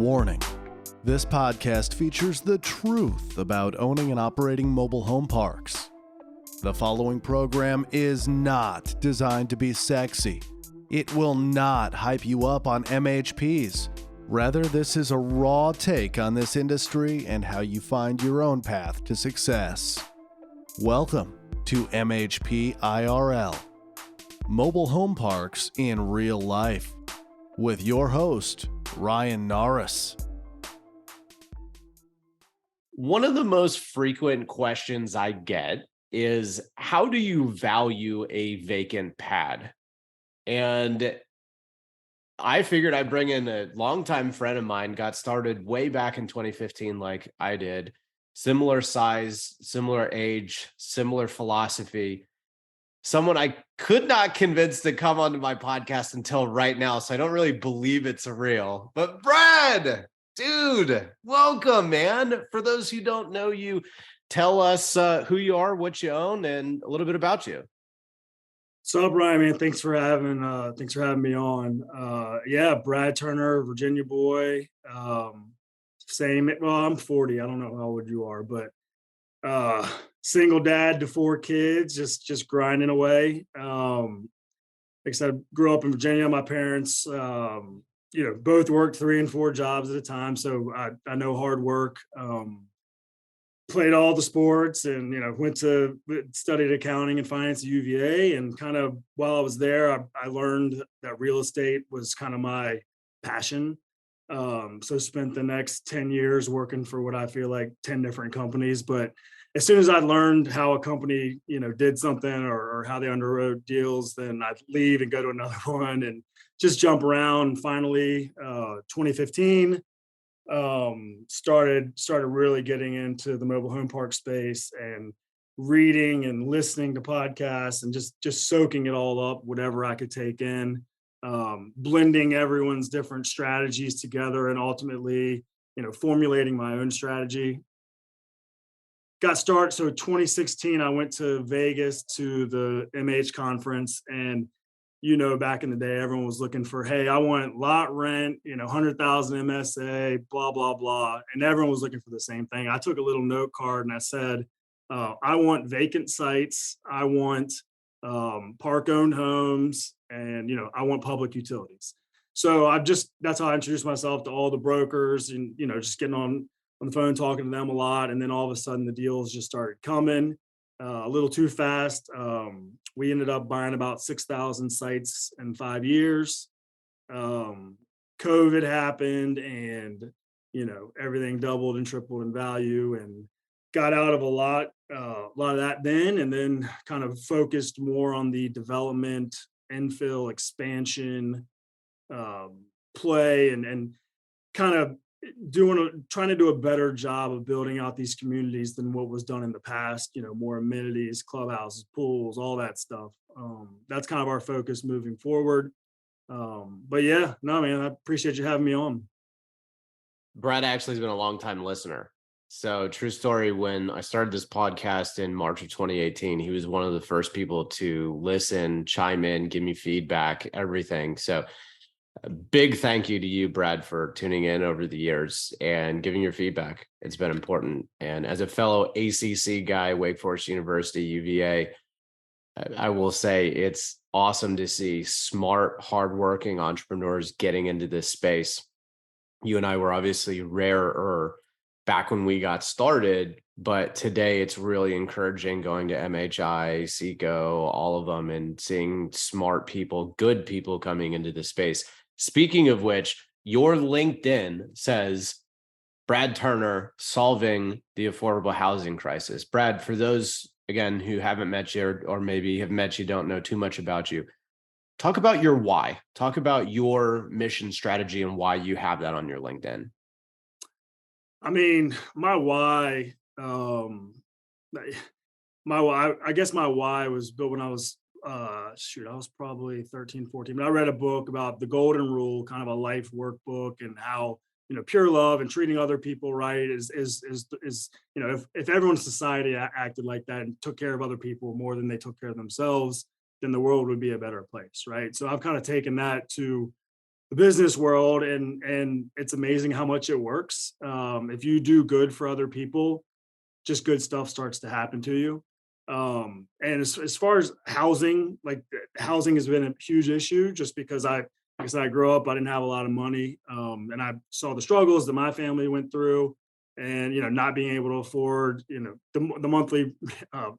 Warning. This podcast features the truth about owning and operating mobile home parks. The following program is not designed to be sexy. It will not hype you up on MHPs. Rather, this is a raw take on this industry and how you find your own path to success. Welcome to MHP IRL, Mobile Home Parks in Real Life, with your host, Ryan Norris. One of the most frequent questions I get is, how do you value a vacant pad? And I figured I'd bring in a longtime friend of mine, got started way back in 2015 like I did. Similar size, similar age, similar philosophy. Someone I could not convince to come onto my podcast until right now, so I don't really believe it's real. But Brad, dude, welcome, man. For those who don't know you, tell us who you are, what you own, and a little bit about you. What's up, Ryan, man? Thanks for having me on. Brad Turner, Virginia boy. I'm 40. I don't know how old you are, but single dad to 4 kids, just grinding away. Like I said, grew up in Virginia. My parents, both worked 3 and 4 jobs at a time, so I know hard work. Played all the sports, and studied accounting and finance at UVA. And kind of while I was there, I learned that real estate was kind of my passion. So spent the next 10 years working for what I feel like 10 different companies. But as soon as I learned how a company, did something or how they underwrote deals, then I'd leave and go to another one and just jump around. Finally, 2015, started really getting into the mobile home park space and reading and listening to podcasts and just soaking it all up, whatever I could take in. Blending everyone's different strategies together and ultimately, formulating my own strategy. Got started. So 2016, I went to Vegas to the MH conference, and, back in the day, everyone was looking for, hey, I want lot rent, 100,000 MSA, blah, blah, blah. And everyone was looking for the same thing. I took a little note card and I said, I want vacant sites. I want park owned homes, and I want public utilities. So that's how I introduced myself to all the brokers, and just getting on the phone, talking to them a lot. And then all of a sudden the deals just started coming a little too fast. We ended up buying about 6,000 sites in 5 years. COVID happened, and everything doubled and tripled in value, and got out of a lot of that then, and then kind of focused more on the development, infill, expansion play, and kind of trying to do a better job of building out these communities than what was done in the past. More amenities, clubhouses, pools, all that stuff. That's kind of our focus moving forward. But yeah, no, man, I appreciate you having me on. Brad actually has been a longtime listener. So true story, when I started this podcast in March of 2018, he was one of the first people to listen, chime in, give me feedback, everything. So a big thank you to you, Brad, for tuning in over the years and giving your feedback. It's been important. And as a fellow ACC guy, Wake Forest University, UVA, I will say it's awesome to see smart, hardworking entrepreneurs getting into this space. You and I were obviously rarer back when we got started, but today it's really encouraging going to MHI, Seco, all of them, and seeing smart people, good people coming into the space. Speaking of which, your LinkedIn says Brad Turner solving the affordable housing crisis. Brad, for those, again, who haven't met you or maybe have met you, don't know too much about you, talk about your why. Talk about your mission strategy and why you have that on your LinkedIn. I mean, my why, I guess my why was built when I was, I was probably 13, 14, but I read a book about the golden rule, kind of a life workbook, and how, pure love and treating other people right is if everyone in society acted like that and took care of other people more than they took care of themselves, then the world would be a better place. Right. So I've kind of taken that to the business world, and it's amazing how much it works. If you do good for other people, just good stuff starts to happen to you. And as far as housing, like housing has been a huge issue just because like I said, I grew up, I didn't have a lot of money. And I saw the struggles that my family went through and, not being able to afford, the monthly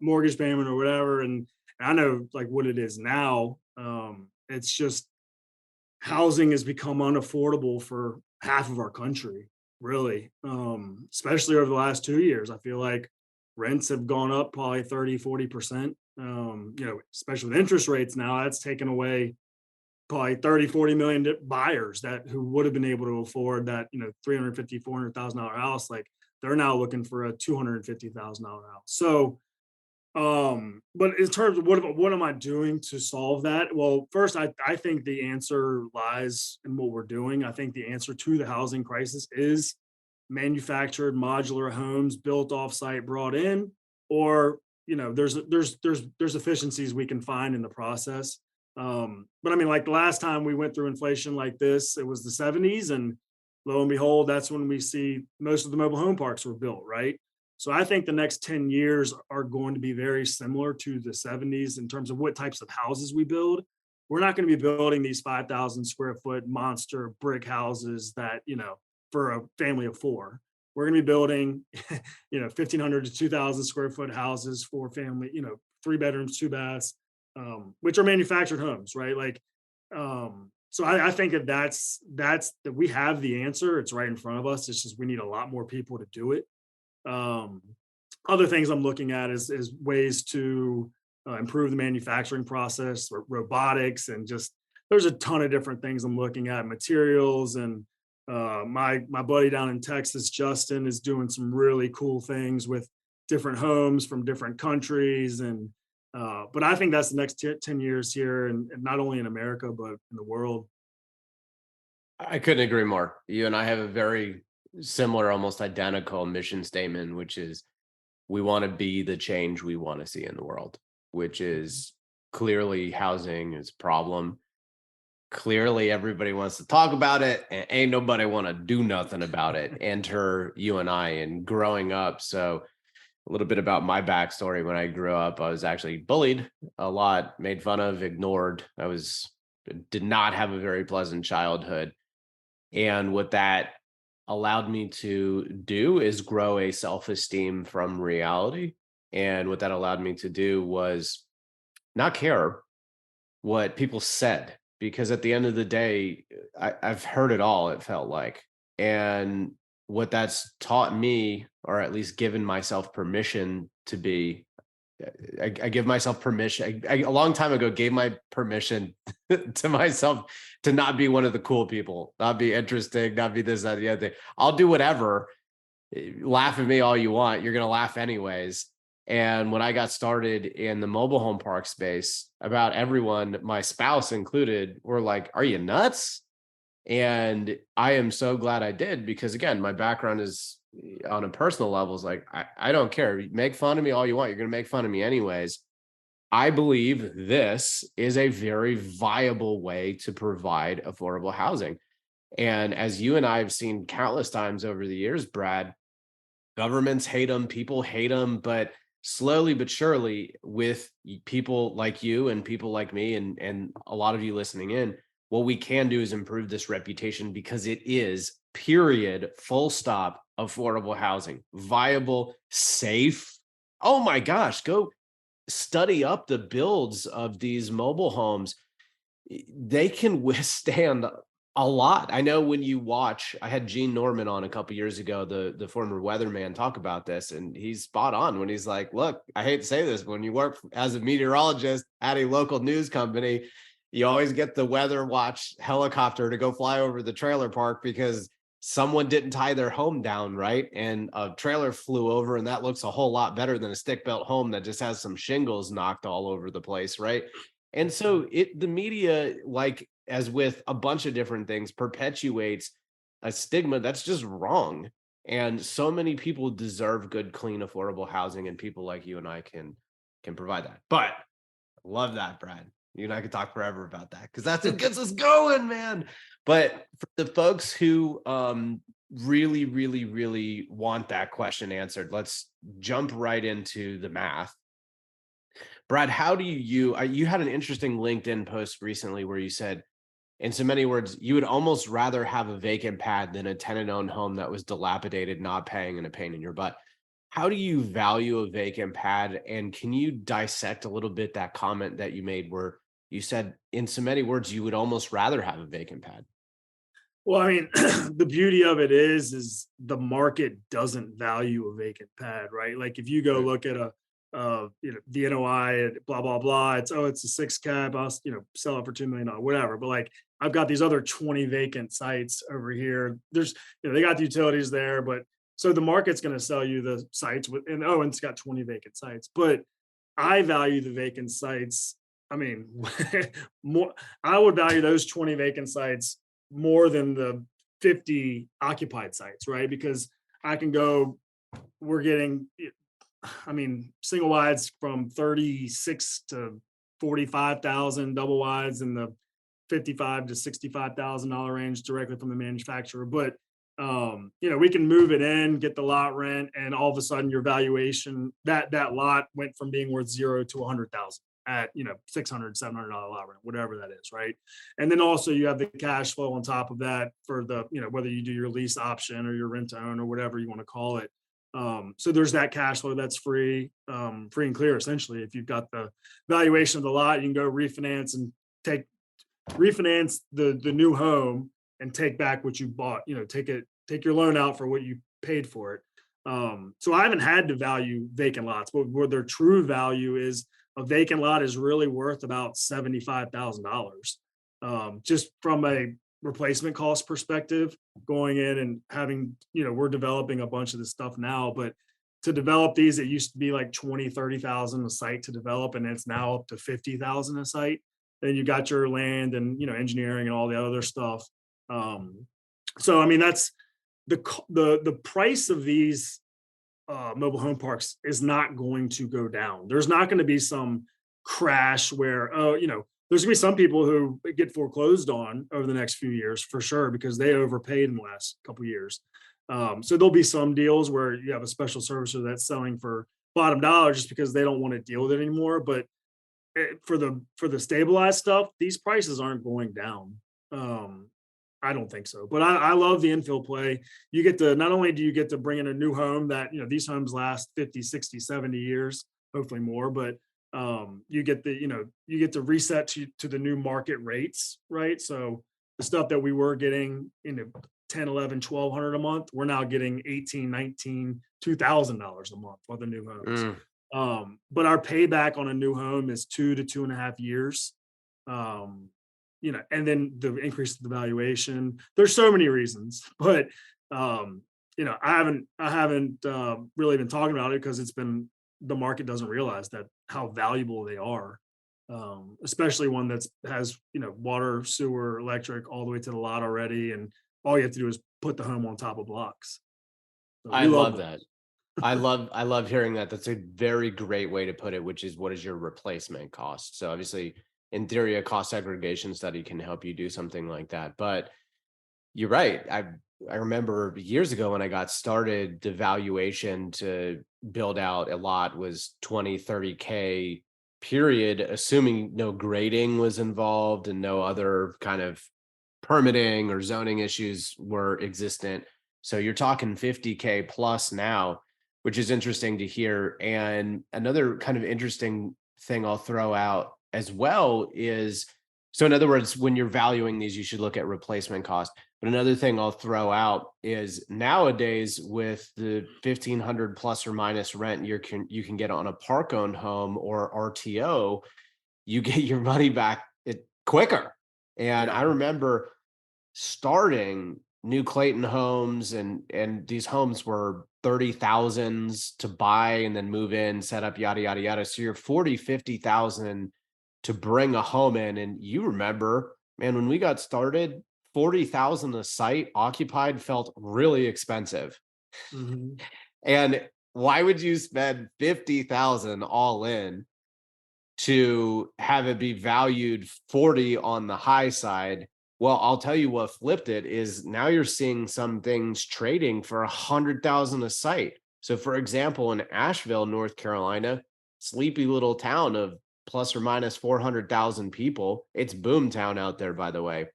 mortgage payment or whatever. And I know like what it is now. It's just housing has become unaffordable for half of our country, really. Especially over the last 2 years. I feel like rents have gone up probably 30, 40%. Especially with interest rates now, that's taken away probably 30, 40 million buyers that who would have been able to afford that, 350, $400,000 house. Like they're now looking for a $250,000 house. So but in terms of what am I doing to solve that? Well, first, I think the answer lies in what we're doing. I think the answer to the housing crisis is manufactured modular homes built offsite, brought in, or there's efficiencies we can find in the process. But I mean, like the last time we went through inflation like this, it was the 70s, and lo and behold, that's when we see most of the mobile home parks were built, right? So I think the next 10 years are going to be very similar to the 70s in terms of what types of houses we build. We're not going to be building these 5,000 square foot monster brick houses that, for a family of four. We're going to be building, 1,500 to 2,000 square foot houses for family, 3 bedrooms, 2 baths, which are manufactured homes, right? Like, so I think that we have the answer. It's right in front of us. It's just we need a lot more people to do it. Um, Other things I'm looking at is ways to improve the manufacturing process, or robotics, and just there's a ton of different things I'm looking at, materials, and my buddy down in Texas, Justin, is doing some really cool things with different homes from different countries, and but I think that's the next 10 years here, and not only in America but in the world. I couldn't agree more. You and I have a very similar, almost identical mission statement, which is we want to be the change we want to see in the world, which is clearly housing is a problem. Clearly everybody wants to talk about it and ain't nobody want to do nothing about it. Enter you and I. And growing up, so a little bit about my backstory. When I grew up, I was actually bullied a lot, made fun of, ignored. Did not have a very pleasant childhood. And what that allowed me to do is grow a self-esteem from reality. And what that allowed me to do was not care what people said, because at the end of the day, I've heard it all, it felt like. And what that's taught me, or at least given myself permission to be, I give myself permission. A long time ago, gave my permission to myself to not be one of the cool people, not be interesting, not be this, that, the other thing. I'll do whatever. Laugh at me all you want. You're going to laugh anyways. And when I got started in the mobile home park space, about everyone, my spouse included, were like, "Are you nuts?" And I am so glad I did, because again, my background is on a personal level is like, I don't care. Make fun of me all you want. You're going to make fun of me anyways. I believe this is a very viable way to provide affordable housing. And as you and I have seen countless times over the years, Brad, governments hate them, people hate them, but slowly but surely, with people like you and people like me and a lot of you listening in, what we can do is improve this reputation, because it is, period, full stop, affordable housing, viable, safe. Oh my gosh, go study up the builds of these mobile homes. They can withstand a lot. I know when you watch, I had Gene Norman on a couple years ago, the former weatherman, talk about this, and he's spot on when he's like, look, I hate to say this, but when you work as a meteorologist at a local news company, you always get the weather watch helicopter to go fly over the trailer park because someone didn't tie their home down right, and a trailer flew over, and that looks a whole lot better than a stick built home that just has some shingles knocked all over the place, right? And so the media, like as with a bunch of different things, perpetuates a stigma that's just wrong. And so many people deserve good, clean, affordable housing, and people like you and I can provide that. But I love that, Brad. You and I could talk forever about that, because that's what gets us going, man. But for the folks who really, really, really want that question answered, let's jump right into the math. Brad, how do you had an interesting LinkedIn post recently where you said, in so many words, you would almost rather have a vacant pad than a tenant-owned home that was dilapidated, not paying, and a pain in your butt. How do you value a vacant pad? And can you dissect a little bit that comment that you made where you said, in so many words, you would almost rather have a vacant pad? Well, I mean, the beauty of it is the market doesn't value a vacant pad, right? Like if you go Right. look at the NOI at blah blah blah, it's a six cap, I'll sell it for $2 million, whatever. But like I've got these other 20 vacant sites over here. There's they got the utilities there, but so the market's going to sell you the sites and it's got 20 vacant sites. But I value the vacant sites. I mean, more. I would value those 20 vacant sites more than the 50 occupied sites, right? Because I can go, we're getting, I mean, single wides from 36 to 45,000, double wides in the 55 to $65,000 range directly from the manufacturer. But we can move it in, get the lot rent, and all of a sudden your valuation, that lot went from being worth 0 to 100,000 at $600-700 lot rent, whatever that is, right? And then also you have the cash flow on top of that for the whether you do your lease option or your rent to own or whatever you want to call it. So there's that cash flow that's free and clear essentially. If you've got the valuation of the lot, you can go refinance and refinance the new home and take back what you bought. Take your loan out for what you paid for it. So I haven't had to value vacant lots, but where their true value is, a vacant lot is really worth about $75,000. Just from a replacement cost perspective, going in and having, we're developing a bunch of this stuff now, but to develop these, it used to be like 20-30,000 a site to develop, and it's now up to 50,000 a site. Then you got your land and engineering and all the other stuff. So I mean, that's the price of these mobile home parks is not going to go down. There's not going to be some crash where there's going to be some people who get foreclosed on over the next few years for sure because they overpaid in the last couple of years. So there'll be some deals where you have a special servicer that's selling for bottom dollar just because they don't want to deal with it anymore. But for the stabilized stuff, these prices aren't going down. I don't think so, but I love the infill play. You get to, not only do you get to bring in a new home that, these homes last 50, 60, 70 years, hopefully more, but you get to reset to the new market rates, right? So the stuff that we were getting 10, 11, 1,200 a month, we're now getting 18, 19, $2,000 a month for the new homes. But our payback on a new home is 2 to 2.5 years. And then the increase of the valuation. There's so many reasons, but I haven't really been talking about it because the market doesn't realize that how valuable they are, especially one that has water, sewer, electric all the way to the lot already, and all you have to do is put the home on top of blocks. So I love that. I love hearing that. That's a very great way to put it, which is, what is your replacement cost? So obviously, in theory, a cost aggregation study can help you do something like that. But you're right. I remember years ago when I got started, the valuation to build out a lot was 20, 30K period, assuming no grading was involved and no other kind of permitting or zoning issues were existent. So you're talking 50K plus now, which is interesting to hear. And another kind of interesting thing I'll throw out as well is, so in other words, when you're valuing these, you should look at replacement cost. But another thing I'll throw out is, nowadays with the 1,500 plus or minus rent you can get on a park owned home or RTO, you get your money back quicker. And I remember starting New Clayton homes, and these homes were 30,000s to buy and then move in, set up, yada, yada, yada. So you're 40, 50,000 to bring a home in. And you remember, man, when we got started, 40,000 a site occupied felt really expensive. Mm-hmm. And why would you spend 50,000 all in to have it be valued 40 on the high side Well, I'll tell you what flipped it is now you're seeing some things trading for 100,000 a site. So for example, in Asheville, North Carolina, sleepy little town of plus or minus 400,000 people. It's boom town out there, by the way.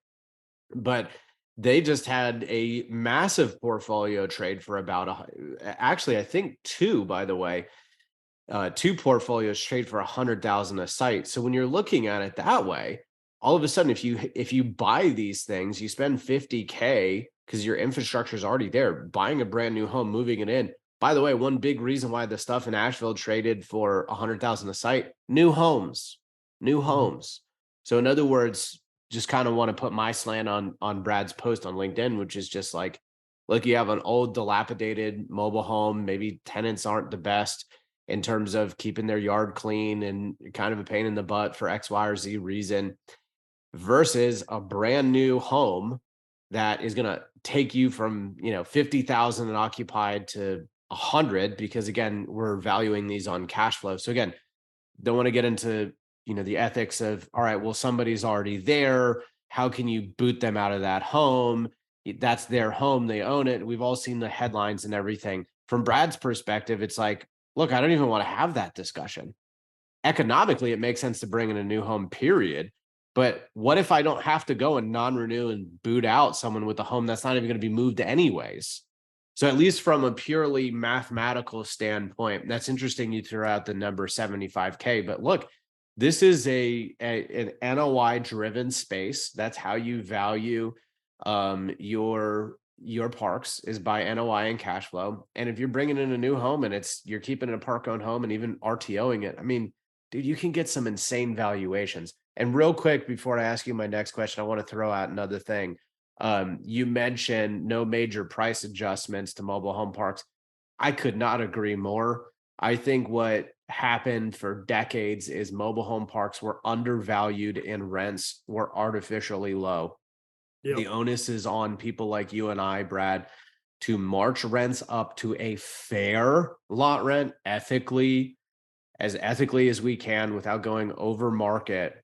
But they just had a massive portfolio trade for about actually, I think two, by the way, two portfolios trade for 100,000 a site. So when you're looking at it that way, all of a sudden, if you buy these things, you spend 50K because your infrastructure is already there, buying a brand new home, moving it in. By the way, one big reason why the stuff in Asheville traded for 100,000 a site, new homes, new homes. So in other words, just kind of want to put my slant on Brad's post on LinkedIn, which is just like, look, you have an old dilapidated mobile home, maybe tenants aren't the best in terms of keeping their yard clean and kind of a pain in the butt for X, Y, or Z reason, versus a brand new home that is going to take you from, 50,000 and occupied to 100, because again, we're valuing these on cash flow. So again, don't want to get into, the ethics of, all right, well, somebody's already there. How can you boot them out of that home? That's their home. They own it. We've all seen the headlines and everything. From Brad's perspective, it's like, look, I don't even want to have that discussion. Economically, it makes sense to bring in a new home, period. But what if I don't have to go and non-renew and boot out someone with a home that's not even going to be moved anyways? So at least from a purely mathematical standpoint, that's interesting you threw out the number 75K. But look, this is an NOI driven space. That's how you value your parks, is by NOI and cash flow. And if you're bringing in a new home and you're keeping it a park owned home and even RTOing it, I mean, dude, you can get some insane valuations. And real quick, before I ask you my next question, I want to throw out another thing. You mentioned no major price adjustments to mobile home parks. I could not agree more. I think what happened for decades is mobile home parks were undervalued and rents were artificially low. Yep. The onus is on people like you and I, Brad, to march rents up to a fair lot rent ethically as we can without going over market.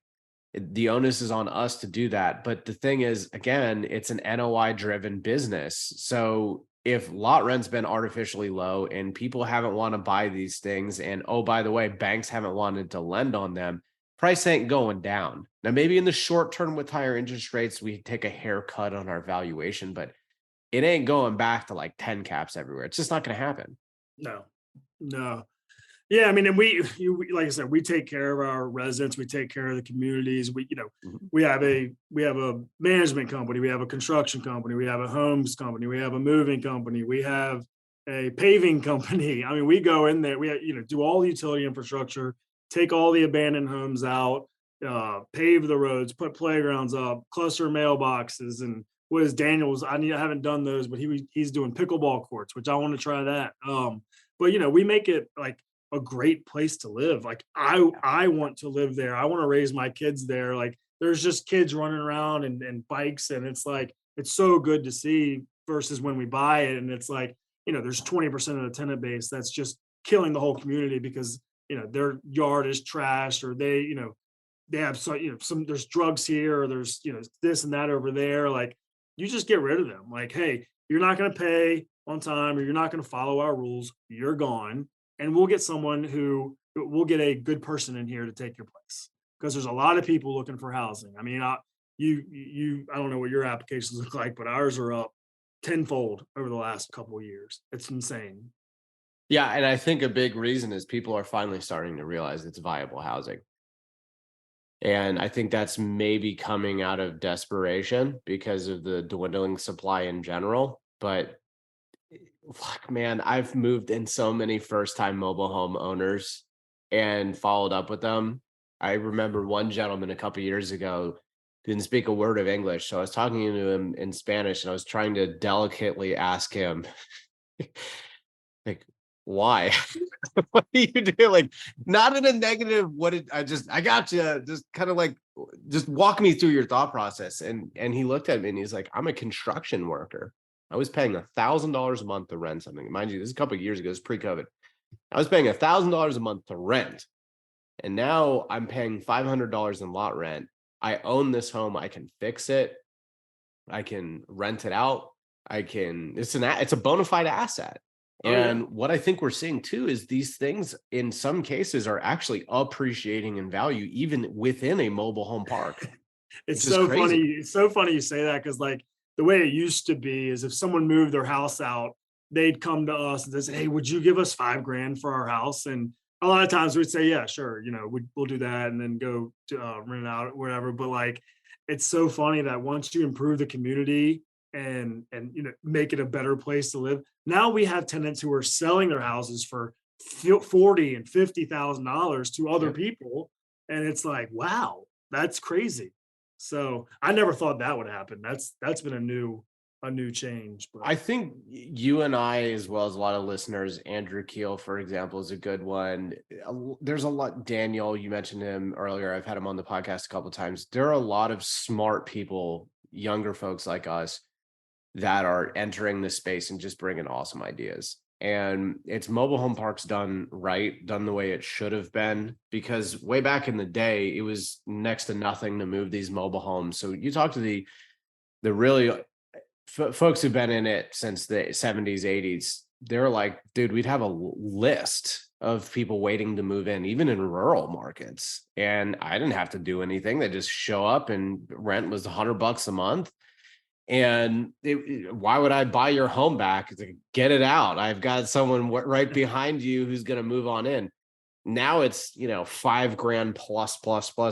The onus is on us to do that. But the thing is, again, it's an NOI driven business. So if lot rent's been artificially low and people haven't want to buy these things, and oh, by the way, banks haven't wanted to lend on them, price ain't going down. Now, maybe in the short term with higher interest rates, we take a haircut on our valuation, but it ain't going back to like 10 caps everywhere. It's just not going to happen. No, no. Yeah, I mean, and like I said, we take care of our residents, we take care of the communities. Mhm. We have a management company, we have a construction company, we have a homes company, we have a moving company, we have a paving company. I mean, we go in there, do all the utility infrastructure, take all the abandoned homes out, pave the roads, put playgrounds up, cluster mailboxes, and what is Daniel's? I haven't done those, but he's doing pickleball courts, which I want to try that. But we make it like a great place to live. Like I want to live there. I want to raise my kids there. Like there's just kids running around and bikes, and it's like it's so good to see versus when we buy it and it's like, there's 20% of the tenant base that's just killing the whole community because their yard is trashed, or they have some there's drugs here, or there's this and that over there. Like you just get rid of them. Like, hey, you're not going to pay on time, or you're not going to follow our rules, you're gone, and we'll get a good person in here to take your place, because there's a lot of people looking for housing. I mean, I don't know what your applications look like, but ours are up tenfold over the last couple of years. It's insane. Yeah. And I think a big reason is people are finally starting to realize it's viable housing. And I think that's maybe coming out of desperation because of the dwindling supply in general. But fuck, man, I've moved in so many first-time mobile home owners and followed up with them. I remember one gentleman a couple years ago didn't speak a word of English, so I was talking to him in Spanish, and I was trying to delicately ask him, like, why? What do you do? Like, not in a negative. I got you. Just kind of like, just walk me through your thought process. And he looked at me and he's like, I'm a construction worker. I was paying $1,000 a month to rent something. Mind you, this is a couple of years ago. It's pre-COVID. I was paying $1,000 a month to rent, and now I'm paying $500 in lot rent. I own this home. I can fix it. I can rent it out. It's a bona fide asset. Oh, yeah. And what I think we're seeing too is these things in some cases are actually appreciating in value, even within a mobile home park, It's which is so funny. crazy. It's so funny you say that because like the way it used to be is if someone moved their house out, they'd come to us and say, "Hey, would you give us 5 grand for our house?" And a lot of times we'd say, "Yeah, sure, we'll do that," and then go to rent it out or whatever. But like, it's so funny that once you improve the community and make it a better place to live, now we have tenants who are selling their houses for 40 and $50,000 to other Yep. people, and it's like, wow, that's crazy. So I never thought that would happen. That's been a new change. But I think you and I, as well as a lot of listeners, Andrew Keel, for example, is a good one. There's a lot. Daniel, you mentioned him earlier. I've had him on the podcast a couple of times. There are a lot of smart people, younger folks like us, that are entering this space and just bringing awesome ideas. And it's mobile home parks done right, done the way it should have been, because way back in the day, it was next to nothing to move these mobile homes. So you talk to the really folks who've been in it since the 70s, 80s, they're like, dude, we'd have a list of people waiting to move in, even in rural markets. And I didn't have to do anything. They just show up and rent was $100 a month. And why would I buy your home back? It's like, get it out. I've got someone right behind you who's going to move on in. Now it's, 5 grand plus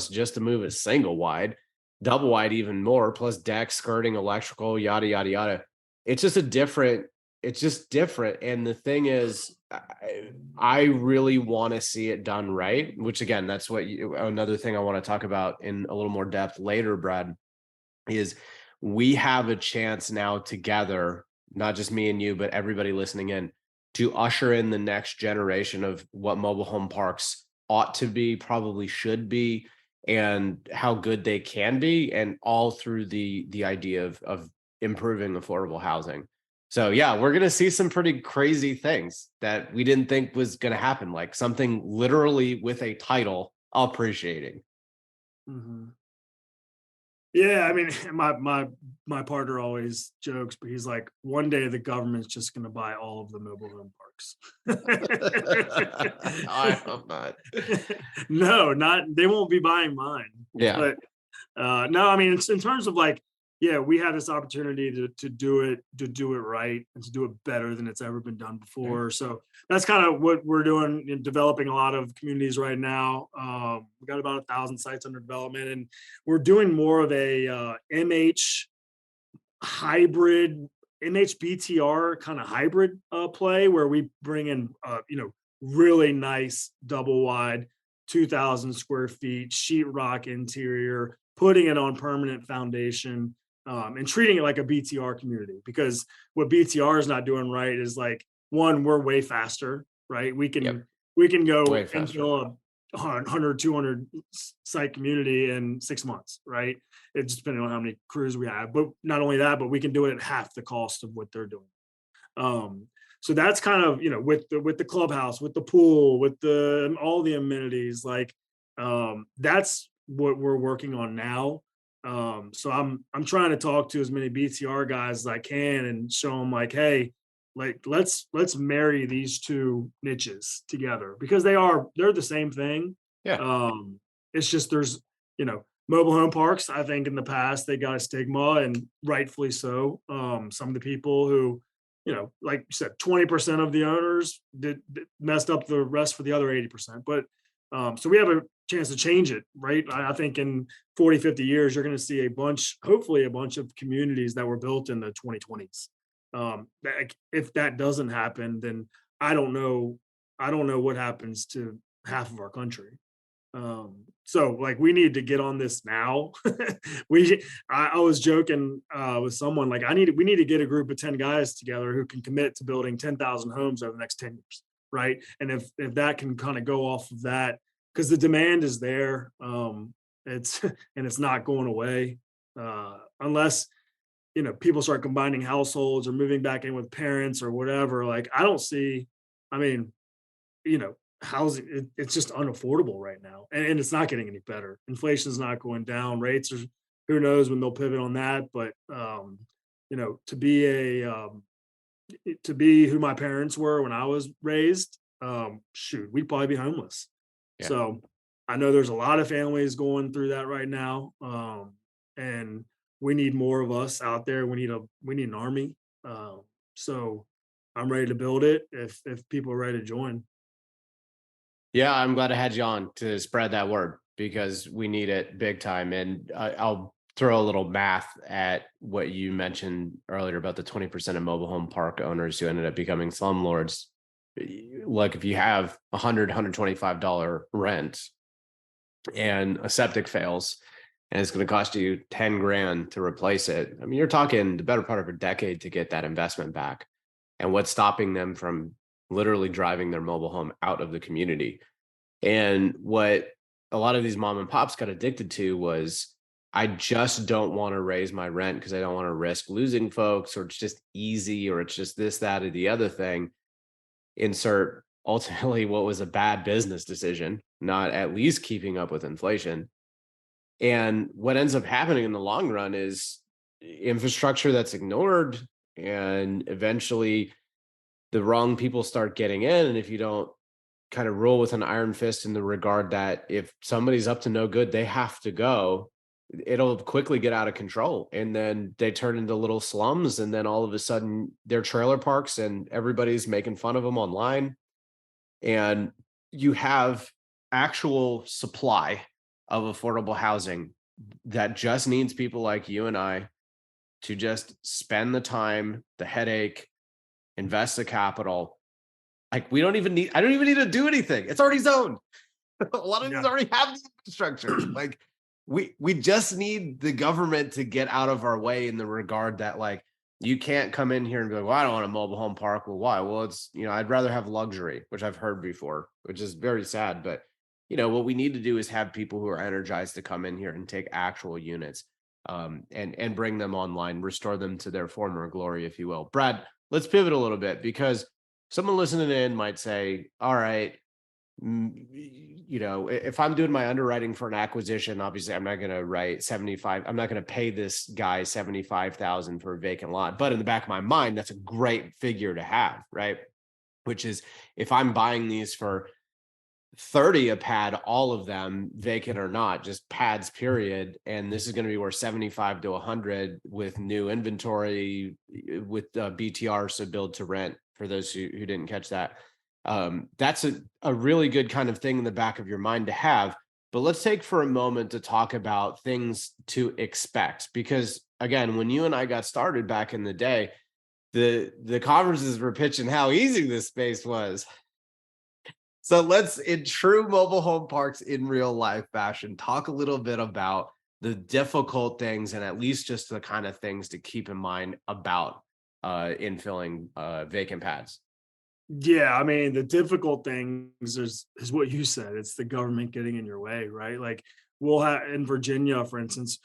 just to move it single wide, double wide, even more, plus deck, skirting, electrical, yada, yada, yada. It's just it's just different. And the thing is, I really want to see it done right, which again, that's another thing I want to talk about in a little more depth later, Brad, is we have a chance now together, not just me and you, but everybody listening in, to usher in the next generation of what mobile home parks ought to be, probably should be, and how good they can be, and all through the idea of improving affordable housing. So yeah, we're going to see some pretty crazy things that we didn't think was going to happen, like something literally with a title, appreciating. mhm. Yeah, I mean, my partner always jokes, but he's like, one day the government's just going to buy all of the mobile home parks. I hope not. No, not they won't be buying mine. Yeah. But no, I mean, it's in terms of like, yeah, we had this opportunity to do it right and to do it better than it's ever been done before. So that's kind of what we're doing in developing a lot of communities right now. We got about 1,000 sites under development, and we're doing more of a MH hybrid, MHBTR kind of hybrid play where we bring in really nice double wide 2,000 square feet sheetrock interior, putting it on permanent foundation, and treating it like a BTR community. Because what BTR is not doing right is like, one, we're way faster, right? We Yep. can we can Way go and faster. fill a 100 200 site community in 6 months, right? It's depending on how many crews we have. But not only that, but we can do it at half the cost of what they're doing. Um, so that's kind of, with the clubhouse, with the pool, with the all the amenities, like, that's what we're working on now. So I'm trying to talk to as many BTR guys as I can and show them like, hey, like let's marry these two niches together because they're the same thing. Yeah. It's just mobile home parks, I think in the past they got a stigma, and rightfully so. Some of the people who, like you said, 20% of the owners did messed up the rest for the other 80%. But so we have a chance to change it, right? I think in 40, 50 years, you're going to see hopefully a bunch of communities that were built in the 2020s. If that doesn't happen, then I don't know. I don't know what happens to half of our country. So like we need to get on this now. I was joking with someone like we need to get a group of 10 guys together who can commit to building 10,000 homes over the next 10 years, right? And if that can kind of go off of that, because the demand is there, it's and it's not going away, unless people start combining households or moving back in with parents or whatever. Like I don't see, I mean, housing, it's just unaffordable right now, and it's not getting any better. Inflation is not going down. Rates are who knows when they'll pivot on that. But to be who my parents were when I was raised, shoot, we'd probably be homeless. Yeah. So I know there's a lot of families going through that right now. And we need more of us out there. We need an army. So I'm ready to build it if people are ready to join. Yeah, I'm glad I had you on to spread that word because we need it big time. And I'll throw a little math at what you mentioned earlier about the 20% of mobile home park owners who ended up becoming slumlords. Like if you have $125 rent and a septic fails and it's going to cost you 10 grand to replace it. I mean, you're talking the better part of a decade to get that investment back. And what's stopping them from literally driving their mobile home out of the community? And what a lot of these mom and pops got addicted to was, I just don't want to raise my rent because I don't want to risk losing folks, or it's just easy, or it's just this, that, or the other thing. Insert ultimately what was a bad business decision, not at least keeping up with inflation. And what ends up happening in the long run is infrastructure that's ignored, and eventually the wrong people start getting in. And if you don't kind of rule with an iron fist in the regard that if somebody's up to no good, they have to go, it'll quickly get out of control. And then they turn into little slums. And then all of a sudden they're trailer parks and everybody's making fun of them online. And you have actual supply of affordable housing that just needs people like you and I to just spend the time, the headache, invest the capital. Like I don't even need to do anything. It's already zoned. A lot of these already have the infrastructure. Like we just need the government to get out of our way in the regard that, like, you can't come in here and be like, well, I don't want a mobile home park. Well, why? Well, it's, I'd rather have luxury, which I've heard before, which is very sad. But, what we need to do is have people who are energized to come in here and take actual units, and bring them online, restore them to their former glory, if you will. Brad, let's pivot a little bit, because someone listening in might say, all right, if I'm doing my underwriting for an acquisition, obviously I'm not going to write 75. I'm not going to pay this guy 75,000 for a vacant lot. But in the back of my mind, that's a great figure to have, right? Which is, if I'm buying these for 30 a pad, all of them vacant or not, just pads, period. And this is going to be worth 75 to 100 with new inventory, with BTR, so build to rent, for those who didn't catch that. That's a really good kind of thing in the back of your mind to have. But let's take for a moment to talk about things to expect, because again, when you and I got started back in the day, the conferences were pitching how easy this space was. So let's, in true mobile home parks in real life fashion, talk a little bit about the difficult things, and at least just the kind of things to keep in mind about infilling vacant pads. Yeah, I mean, the difficult things is what you said. It's the government getting in your way, right? Like, we'll have in Virginia, for instance,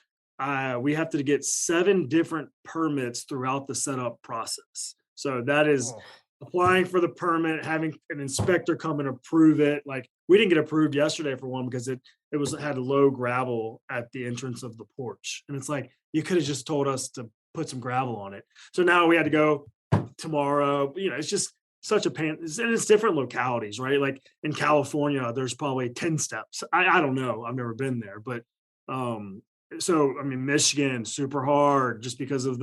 we have to get 7 different permits throughout the setup process. So that is applying for the permit, having an inspector come and approve it. Like, we didn't get approved yesterday for one because it had low gravel at the entrance of the porch, and it's like, you could have just told us to put some gravel on it. So now we had to go tomorrow. It's just such a pain, and it's different localities, right? Like in California, there's probably 10 steps. I don't know. I've never been there, but so I mean, Michigan, super hard just because of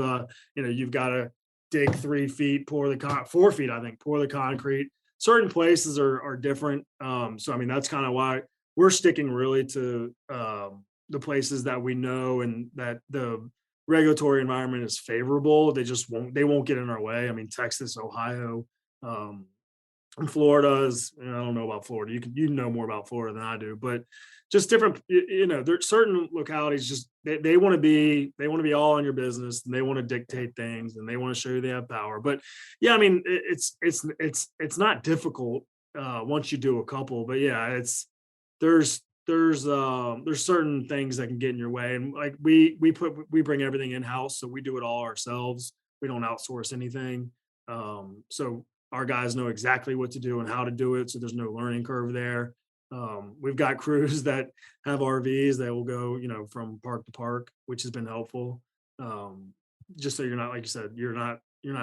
you've got to dig 3 feet, 4 feet, I think, pour the concrete. Certain places are different. So I mean, that's kind of why we're sticking really to the places that we know and that the regulatory environment is favorable. They won't get in our way. I mean, Texas, Ohio, and Florida is, I don't know about Florida. You know more about Florida than I do, but just different, there's certain localities, just they want to be all in your business, and they want to dictate things, and they want to show you they have power. But yeah, I mean, it's not difficult once you do a couple, but yeah, there's certain things that can get in your way. And like we bring everything in house, so we do it all ourselves. We don't outsource anything. So our guys know exactly what to do and how to do it, so there's no learning curve there. We've got crews that have RVs that will go, from park to park, which has been helpful. Just so you're not, like you said, you're not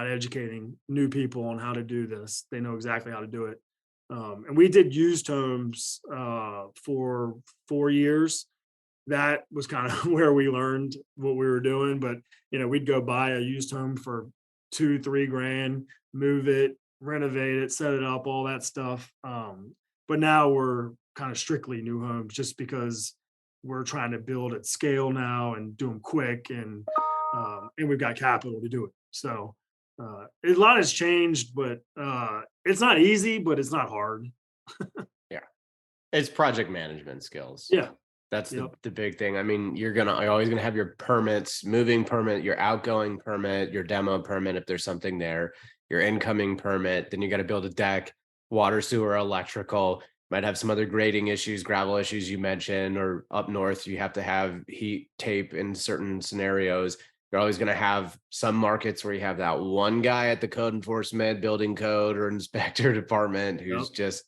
educating new people on how to do this. They know exactly how to do it. And we did used homes for 4 years. That was kind of where we learned what we were doing. But we'd go buy a used home for 2-3 grand, move it, renovate it, set it up, all that stuff. But now we're kind of strictly new homes just because we're trying to build at scale now and do them quick, and we've got capital to do it. So a lot has changed, but it's not easy, but it's not hard. Yeah. It's project management skills. Yeah. That's Yep. the big thing. I mean, you're always gonna have your permits, moving permit, your outgoing permit, your demo permit if there's something there, your incoming permit. Then you got to build a deck, water, sewer, electrical. Might have some other grading issues, gravel issues you mentioned, or up north you have to have heat tape in certain scenarios. You're always going to have some markets where you have that one guy at the code enforcement, building code, or inspector department who's Yep. just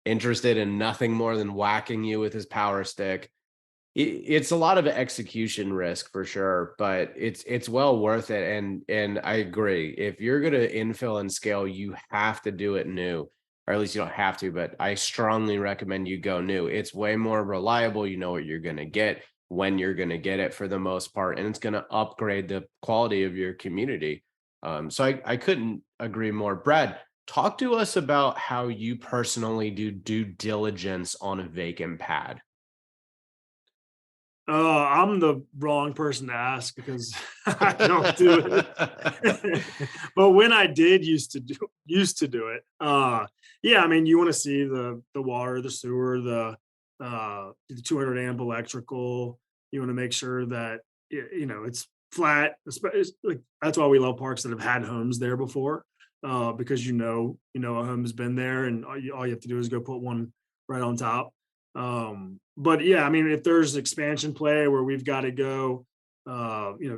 interested in nothing more than whacking you with his power stick. It's a lot of execution risk for sure, but it's well worth it. And I agree. If you're going to infill and scale, you have to do it new, or at least you don't have to. But I strongly recommend you go new. It's way more reliable. You know what you're going to get, when you're going to get it for the most part, and it's going to upgrade the quality of your community. So I couldn't agree more. Brad, talk to us about how you personally do due diligence on a vacant pad. I'm the wrong person to ask because I don't do it. But when I did used to do it, yeah, I mean, you want to see the water, the sewer, the 200 amp electrical. You want to make sure that it's flat. Like, that's why we love parks that have had homes there before, because a home has been there, and all you have to do is go put one right on top. But yeah, I mean, if there's expansion play where we've got to go,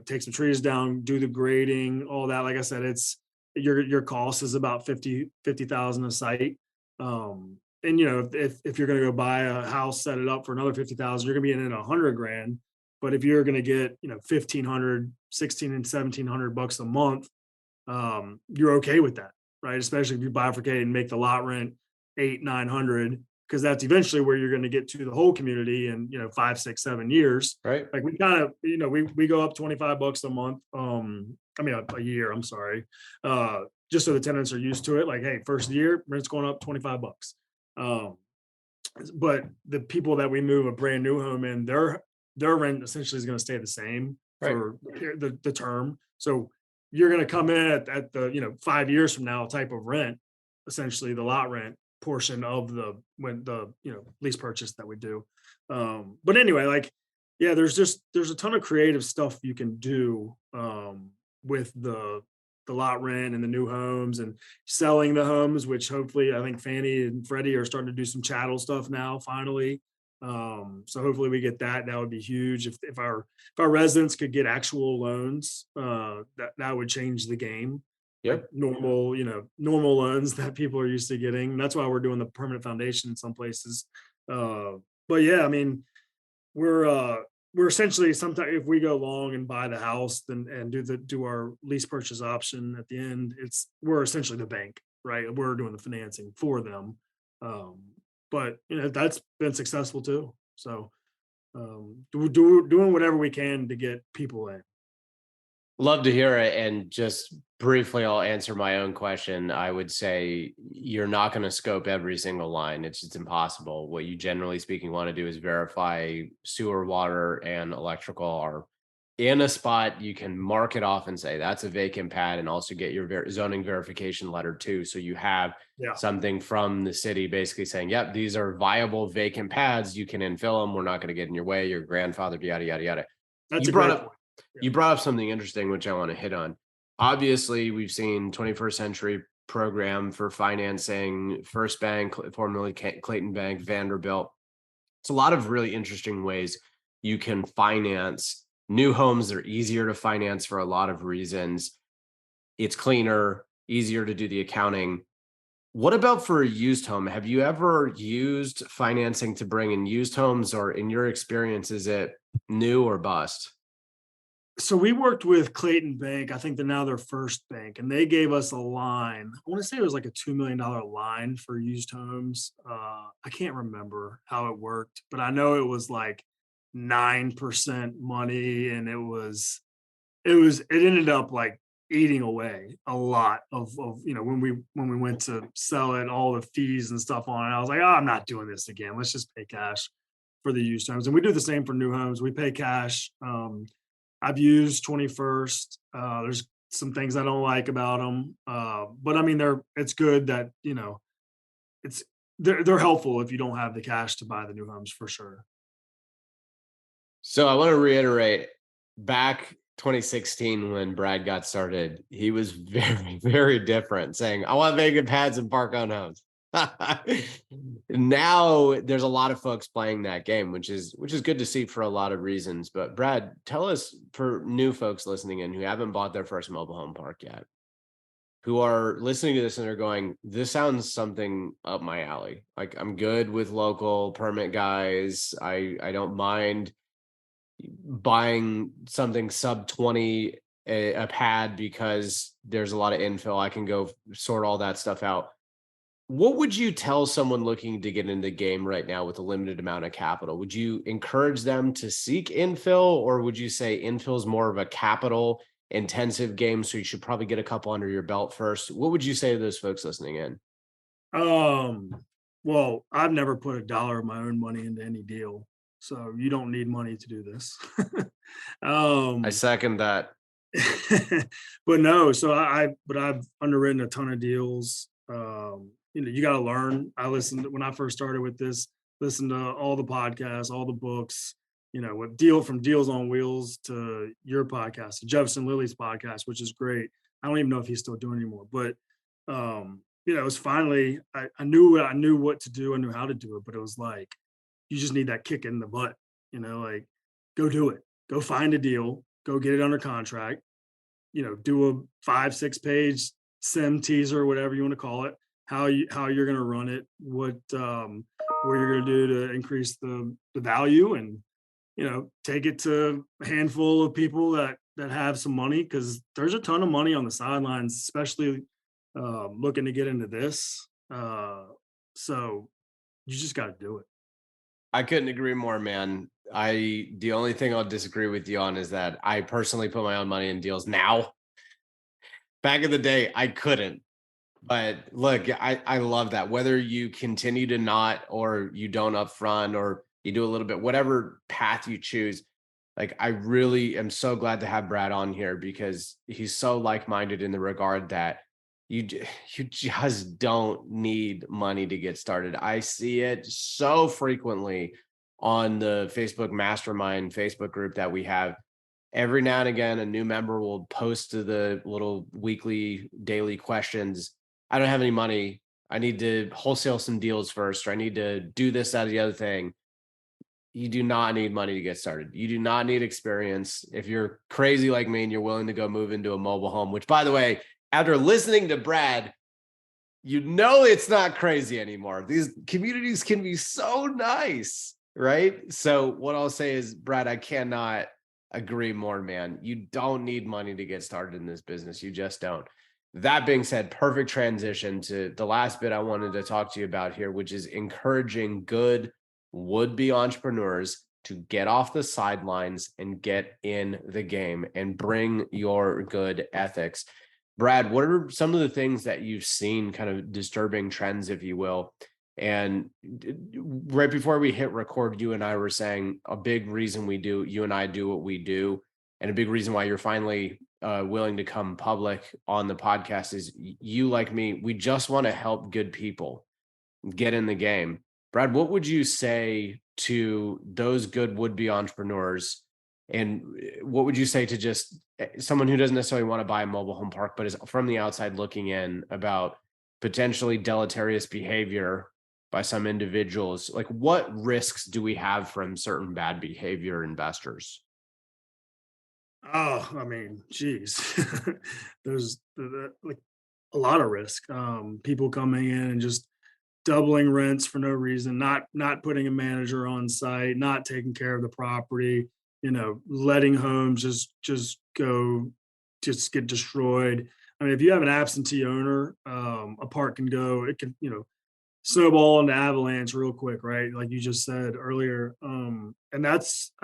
take some trees down, do the grading, all that. Like I said, it's your cost is about 50,000 a site. And if you're going to go buy a house, set it up for another 50,000, you're going to be in 100 grand. But if you're going to get 1,500, 16 and 1,700 bucks a month, you're okay with that, right? Especially if you bifurcate and make the lot rent 800-900, because that's eventually where you're going to get to the whole community in 5, 6, 7 years. Right. Like we kind of we go up 25 bucks a month, I mean a year, I'm sorry, just so the tenants are used to it. Like, hey, first year rent's going up 25 bucks. um but the people that we move a brand new home in, their rent essentially is going to stay the same Right. for the term. So you're going to come in at the 5 years from now type of rent, essentially the lot rent portion of the lease purchase that we do. But anyway, like, yeah, there's a ton of creative stuff you can do with the lot rent and the new homes and selling the homes, which hopefully I think Fanny and Freddie are starting to do some chattel stuff now finally. So hopefully we get that. That would be huge if our residents could get actual loans. That would change the game. Like Yep. normal loans that people are used to getting. That's why we're doing the permanent foundation in some places. Uh, but yeah, I mean, we're essentially, sometimes if we go long and buy the house then and do our lease purchase option at the end, we're essentially the bank, right? We're doing the financing for them. Um, but that's been successful too. So doing whatever we can to get people in. Love to hear it. And just briefly, I'll answer my own question. I would say you're not going to scope every single line. It's just impossible. What you generally speaking want to do is verify sewer, water, and electrical are in a spot. You can mark it off and say that's a vacant pad, and also get your zoning verification letter too. So you have Yeah, something from the city basically saying, yep, these are viable vacant pads. You can infill them. We're not going to get in your way. Your grandfather, yada, yada, yada. that's You a brought great up point. Yeah. you brought up something interesting, which I want to hit on. Obviously, we've seen 21st century program for financing, First Bank, formerly Clayton Bank, Vanderbilt. It's a lot of really interesting ways you can finance new homes. They're easier to finance for a lot of reasons. It's cleaner, easier to do the accounting. What about for a used home? Have you ever used financing to bring in used homes, or in your experience, is it new or bust? So we worked with Clayton Bank. I think they're now their First Bank, and they gave us a line. I want to say it was like a $2 million line for used homes. I can't remember how it worked, but I know it was like 9% money, and it ended up like eating away a lot of when we went to sell it, all the fees and stuff on it. I was like, oh, I'm not doing this again. Let's just pay cash for the used homes, and we do the same for new homes. We pay cash. I've used 21st. There's some things I don't like about them, but I mean, it's good that it's they're helpful if you don't have the cash to buy the new homes for sure. So I want to reiterate, back 2016 when Brad got started, he was very, very different, saying, I want vacant pads and park owned homes. Now there's a lot of folks playing that game, which is good to see for a lot of reasons. But Brad, tell us, for new folks listening in who haven't bought their first mobile home park yet, who are listening to this and they're going, this sounds something up my alley. Like, I'm good with local permit guys. I don't mind buying something sub 20 a pad because there's a lot of infill. I can go sort all that stuff out. What would you tell someone looking to get into the game right now with a limited amount of capital? Would you encourage them to seek infill, or would you say infill is more of a capital intensive game, so you should probably get a couple under your belt first? What would you say to those folks listening in? Well, I've never put a dollar of my own money into any deal, so you don't need money to do this. I um, second that. but no, so but I've underwritten a ton of deals. You got to learn. I listened when I first started with this, listened to all the podcasts, all the books, with Deals on Wheels to your podcast, to Jefferson Lily's podcast, which is great. I don't even know if he's still doing anymore, but it was finally, I knew what to do. I knew how to do it, but it was like, you just need that kick in the butt, like, go do it, go find a deal, go get it under contract, do a 5-6 page sim teaser, whatever you want to call it, how you're going to run it, what you're going to do to increase the value, and take it to a handful of people that have some money, because there's a ton of money on the sidelines, especially looking to get into this. So you just got to do it. I couldn't agree more, man. The only thing I'll disagree with you on is that I personally put my own money in deals now. Back in the day, I couldn't. But look, I love that. Whether you continue to not, or you don't upfront, or you do a little bit, whatever path you choose, like, I really am so glad to have Brad on here, because he's so like-minded in the regard that you just don't need money to get started. I see it so frequently on the Facebook Mastermind Facebook group that we have. Every now and again, a new member will post to the little weekly, daily questions. I don't have any money. I need to wholesale some deals first, or I need to do this, that, or the other thing. You do not need money to get started. You do not need experience. If you're crazy like me and you're willing to go move into a mobile home, which, by the way, after listening to Brad, it's not crazy anymore. These communities can be so nice, right? So what I'll say is, Brad, I cannot agree more, man. You don't need money to get started in this business. You just don't. That being said, perfect transition to the last bit I wanted to talk to you about here, which is encouraging good would-be entrepreneurs to get off the sidelines and get in the game and bring your good ethics. Brad, what are some of the things that you've seen, kind of disturbing trends, if you will? And right before we hit record, you and I were saying a big reason you and I do what we do, and a big reason why you're finally willing to come public on the podcast is, you, like me, we just want to help good people get in the game. Brad, what would you say to those good would-be entrepreneurs? And what would you say to just someone who doesn't necessarily want to buy a mobile home park, but is from the outside looking in, about potentially deleterious behavior by some individuals? Like, what risks do we have from certain bad behavior investors? Oh, I mean, geez, there's like a lot of risk. People coming in and just doubling rents for no reason, not putting a manager on site, not taking care of the property, letting homes just get destroyed. I mean, if you have an absentee owner, a park can go, it can, snowball into avalanche real quick, right? Like you just said earlier. And I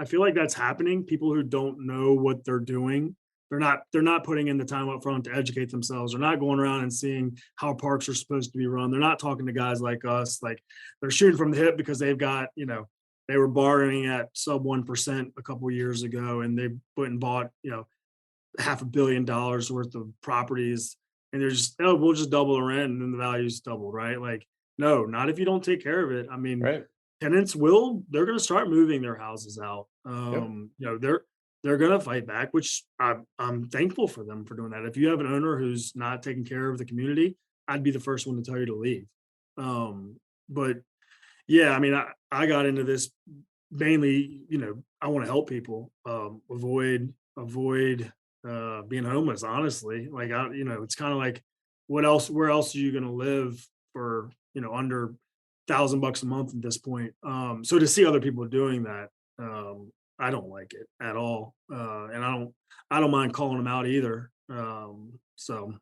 feel like that's happening. People who don't know what they're doing, they're not putting in the time up front to educate themselves. They're not going around and seeing how parks are supposed to be run. They're not talking to guys like us. Like they're shooting from the hip because they've got, they were borrowing at sub 1% a couple of years ago, and they went and bought, $500 million worth of properties, and they're just, oh, we'll just double the rent and then the value's doubled, right? Like, no, not if you don't take care of it. I mean, Right. tenants they're going to start moving their houses out. They're going to fight back, which I'm thankful for them for doing that. If you have an owner who's not taking care of the community, I'd be the first one to tell you to leave. But yeah, I mean, I got into this mainly, I want to help people avoid being homeless, honestly. Like it's kind of like, where else are you going to live for, under $1,000 a month at this point? So to see other people doing that, I don't like it at all. And I don't mind calling them out either. So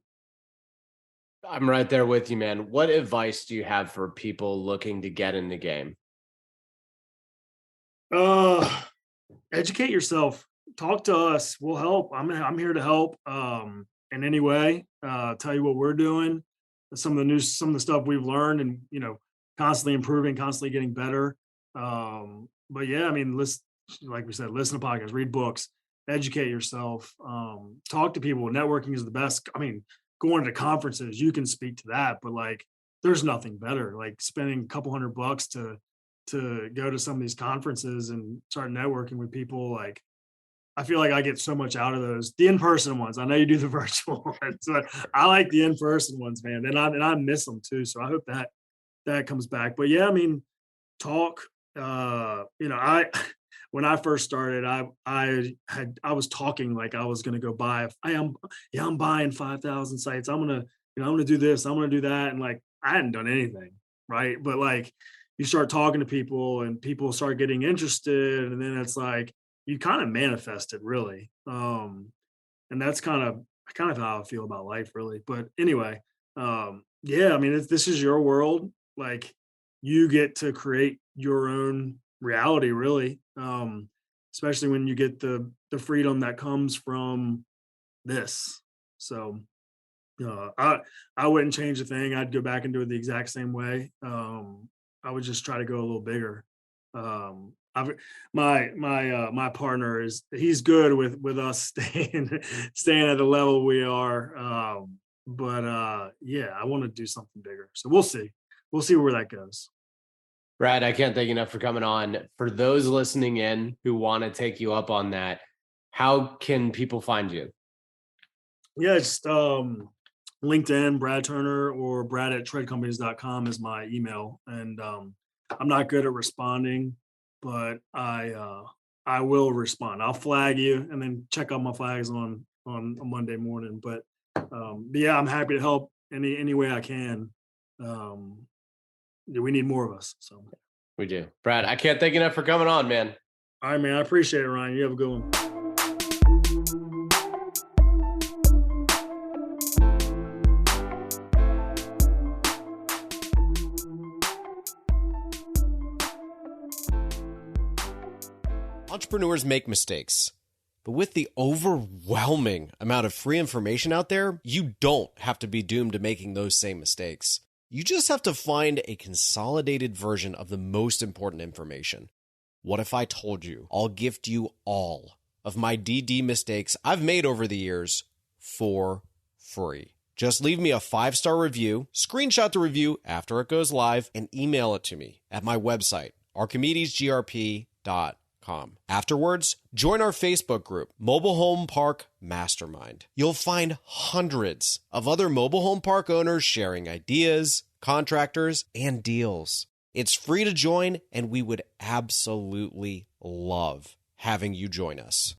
I'm right there with you, man. What advice do you have for people looking to get in the game? Educate yourself. Talk to us. We'll help. I'm here to help in any way. Tell you what we're doing, some of the stuff we've learned, and constantly improving, constantly getting better. But yeah, I mean, like we said, listen to podcasts, read books, educate yourself, talk to people. Networking is the best. I mean, going to conferences, you can speak to that, but like, there's nothing better. Like spending a couple $100 to go to some of these conferences and start networking with people. Like, I feel like I get so much out of those. The in-person ones. I know you do the virtual ones, but I like the in-person ones, man. And I miss them too. So I hope that comes back. But yeah, I mean, talk. I when I first started, I was talking like I was gonna go buy. I'm buying 5,000 sites. I'm gonna do this. I'm gonna do that. And like I hadn't done anything, right? But like you start talking to people and people start getting interested, and then it's like you kind of manifest it really. And that's kind of how I feel about life, really. But anyway, yeah, I mean, this is your world. Like you get to create your own reality, really. Especially when you get the freedom that comes from this. So I wouldn't change a thing. I'd go back and do it the exact same way. I would just try to go a little bigger. I've my partner he's good with us staying at the level we are. But yeah, I want to do something bigger. So we'll see. We'll see where that goes. Brad, I can't thank you enough for coming on. For those listening in who want to take you up on that, how can people find you? Yeah, just LinkedIn, Brad Turner, or brad@treadcompanies.com is my email. And I'm not good at responding, but I will respond. I'll flag you and then check out my flags on a Monday morning. But yeah, I'm happy to help any way I can. We need more of us. So We do. Brad, I can't thank you enough for coming on, man. all right, man. I appreciate it, Ryan. You have a good one. Entrepreneurs make mistakes, but with the overwhelming amount of free information out there, you don't have to be doomed to making those same mistakes. You just have to find a consolidated version of the most important information. What if I told you I'll gift you all of my DD mistakes I've made over the years for free? Just leave me a 5-star review, screenshot the review after it goes live, and email it to me at my website, archimedesgrp.com. Afterwards, join our Facebook group, Mobile Home Park Mastermind. You'll find hundreds of other mobile home park owners sharing ideas, contractors, and deals. It's free to join, and we would absolutely love having you join us.